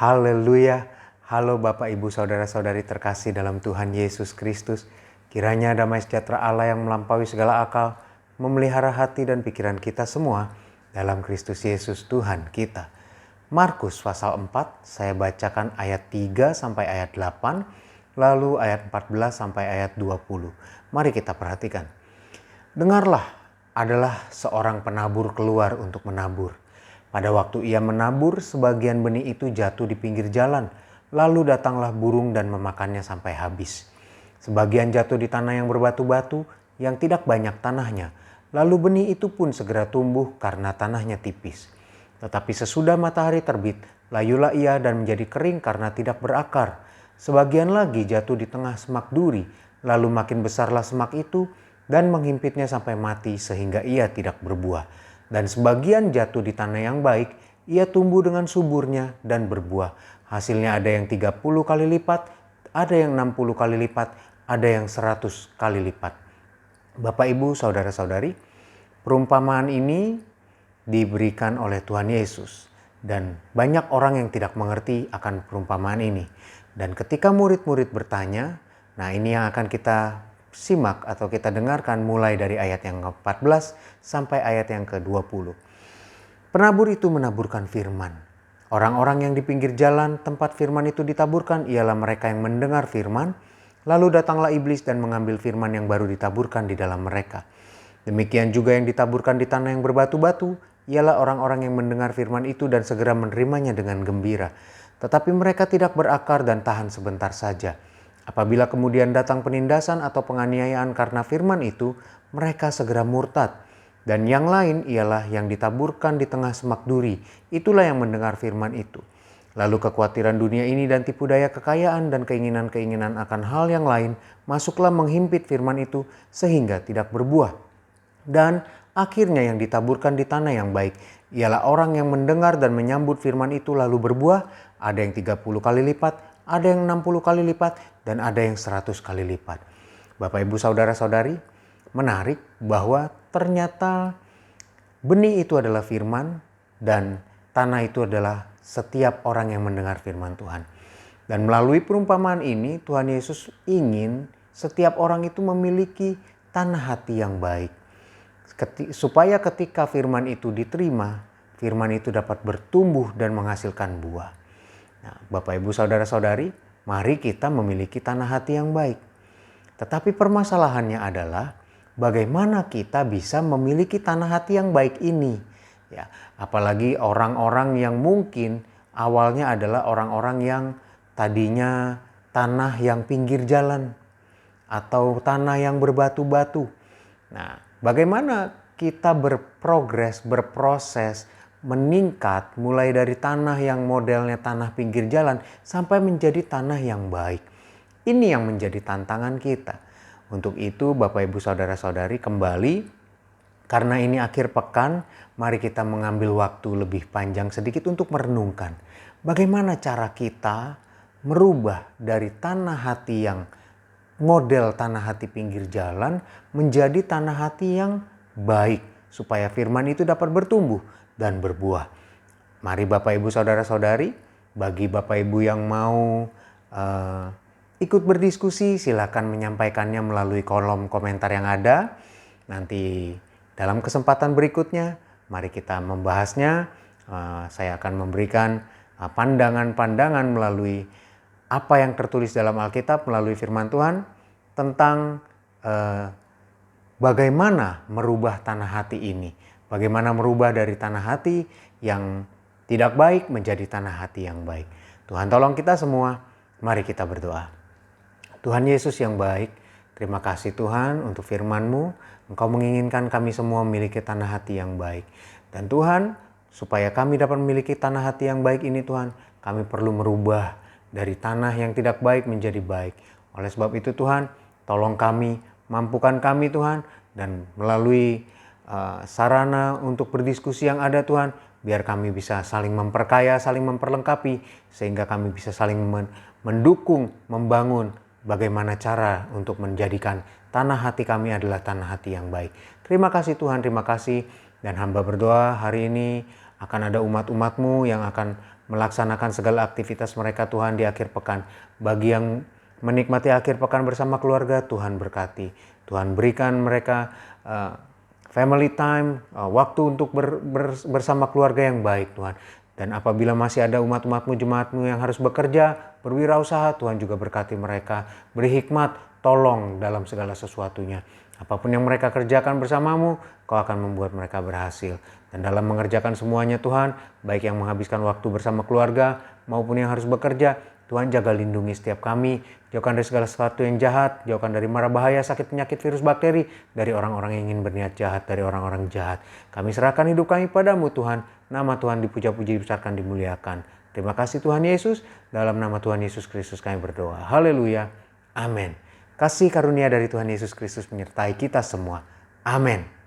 Haleluya. Halo Bapak Ibu Saudara-saudari terkasih dalam Tuhan Yesus Kristus. Kiranya damai sejahtera Allah yang melampaui segala akal memelihara hati dan pikiran kita semua dalam Kristus Yesus Tuhan kita. Markus pasal 4, saya bacakan ayat 3 sampai ayat 8, lalu ayat 14 sampai ayat 20. Mari kita perhatikan. Dengarlah, adalah seorang penabur keluar untuk menabur. Pada waktu ia menabur, sebagian benih itu jatuh di pinggir jalan, lalu datanglah burung dan memakannya sampai habis. Sebagian jatuh di tanah yang berbatu-batu, yang tidak banyak tanahnya, lalu benih itu pun segera tumbuh karena tanahnya tipis. Tetapi sesudah matahari terbit, layulah ia dan menjadi kering karena tidak berakar. Sebagian lagi jatuh di tengah semak duri, lalu makin besarlah semak itu dan menghimpitnya sampai mati sehingga ia tidak berbuah. Dan sebagian jatuh di tanah yang baik, ia tumbuh dengan suburnya dan berbuah. Hasilnya ada yang 30 kali lipat, ada yang 60 kali lipat, ada yang 100 kali lipat. Bapak, Ibu, Saudara-saudari, perumpamaan ini diberikan oleh Tuhan Yesus. Dan banyak orang yang tidak mengerti akan perumpamaan ini. Dan ketika murid-murid bertanya, nah ini yang akan kita simak atau kita dengarkan mulai dari ayat yang ke-14 sampai ayat yang ke-20. Penabur itu menaburkan firman. Orang-orang yang di pinggir jalan tempat firman itu ditaburkan ialah mereka yang mendengar firman. Lalu datanglah iblis dan mengambil firman yang baru ditaburkan di dalam mereka. Demikian juga yang ditaburkan di tanah yang berbatu-batu ialah orang-orang yang mendengar firman itu dan segera menerimanya dengan gembira. Tetapi mereka tidak berakar dan tahan sebentar saja. Apabila kemudian datang penindasan atau penganiayaan karena firman itu, mereka segera murtad. Dan yang lain ialah yang ditaburkan di tengah semak duri. Itulah yang mendengar firman itu. Lalu kekhawatiran dunia ini dan tipu daya kekayaan dan keinginan-keinginan akan hal yang lain masuklah menghimpit firman itu sehingga tidak berbuah. Dan akhirnya yang ditaburkan di tanah yang baik ialah orang yang mendengar dan menyambut firman itu lalu berbuah. Ada yang 30 kali lipat, ada yang 60 kali lipat, dan ada yang 100 kali lipat. Bapak, Ibu, Saudara-saudari, menarik bahwa ternyata benih itu adalah firman dan tanah itu adalah setiap orang yang mendengar firman Tuhan. Dan melalui perumpamaan ini Tuhan Yesus ingin setiap orang itu memiliki tanah hati yang baik. Supaya ketika firman itu diterima, firman itu dapat bertumbuh dan menghasilkan buah. Nah, Bapak, Ibu, Saudara-saudari, mari kita memiliki tanah hati yang baik. Tetapi permasalahannya adalah bagaimana kita bisa memiliki tanah hati yang baik ini. Ya, apalagi orang-orang yang mungkin awalnya adalah orang-orang yang tadinya tanah yang pinggir jalan atau tanah yang berbatu-batu. Nah, bagaimana kita berproses, meningkat mulai dari tanah yang modelnya tanah pinggir jalan sampai menjadi tanah yang baik. Ini yang menjadi tantangan kita. Untuk itu Bapak, Ibu, Saudara-saudari, kembali karena ini akhir pekan, mari kita mengambil waktu lebih panjang sedikit untuk merenungkan bagaimana cara kita merubah dari tanah hati yang model tanah hati pinggir jalan menjadi tanah hati yang baik supaya firman itu dapat bertumbuh dan berbuah. Mari Bapak, Ibu, Saudara-saudari, bagi Bapak Ibu yang mau ikut berdiskusi, silakan menyampaikannya melalui kolom komentar yang ada. Nanti dalam kesempatan berikutnya, mari kita membahasnya. Saya akan memberikan pandangan-pandangan melalui apa yang tertulis dalam Alkitab, melalui firman Tuhan, tentang bagaimana merubah tanah hati ini. Bagaimana merubah dari tanah hati yang tidak baik menjadi tanah hati yang baik. Tuhan tolong kita semua, mari kita berdoa. Tuhan Yesus yang baik, terima kasih Tuhan untuk firman-Mu. Engkau menginginkan kami semua memiliki tanah hati yang baik. Dan Tuhan, supaya kami dapat memiliki tanah hati yang baik ini Tuhan, kami perlu merubah dari tanah yang tidak baik menjadi baik. Oleh sebab itu Tuhan, tolong kami, mampukan kami Tuhan, dan melalui sarana untuk berdiskusi yang ada Tuhan, biar kami bisa saling memperkaya, saling memperlengkapi, sehingga kami bisa saling mendukung, membangun bagaimana cara untuk menjadikan tanah hati kami adalah tanah hati yang baik. Terima kasih Tuhan, terima kasih. Dan hamba berdoa hari ini akan ada umat-umat-Mu yang akan melaksanakan segala aktivitas mereka Tuhan di akhir pekan. Bagi yang menikmati akhir pekan bersama keluarga, Tuhan berkati. Tuhan berikan mereka family time, waktu untuk bersama keluarga yang baik Tuhan. Dan apabila masih ada umat-umatmu, jemaatmu yang harus bekerja, berwirausaha, Tuhan juga berkati mereka. Beri hikmat, tolong dalam segala sesuatunya. Apapun yang mereka kerjakan bersamamu, Kau akan membuat mereka berhasil. Dan dalam mengerjakan semuanya Tuhan, baik yang menghabiskan waktu bersama keluarga maupun yang harus bekerja, Tuhan jaga lindungi setiap kami, jauhkan dari segala sesuatu yang jahat, jauhkan dari mara bahaya, sakit, penyakit, virus, bakteri, dari orang-orang yang ingin berniat jahat, dari orang-orang jahat. Kami serahkan hidup kami padamu Tuhan, nama Tuhan dipuja-puji, dibesarkan, dimuliakan. Terima kasih Tuhan Yesus, dalam nama Tuhan Yesus Kristus kami berdoa. Haleluya, amin. Kasih karunia dari Tuhan Yesus Kristus menyertai kita semua. Amin.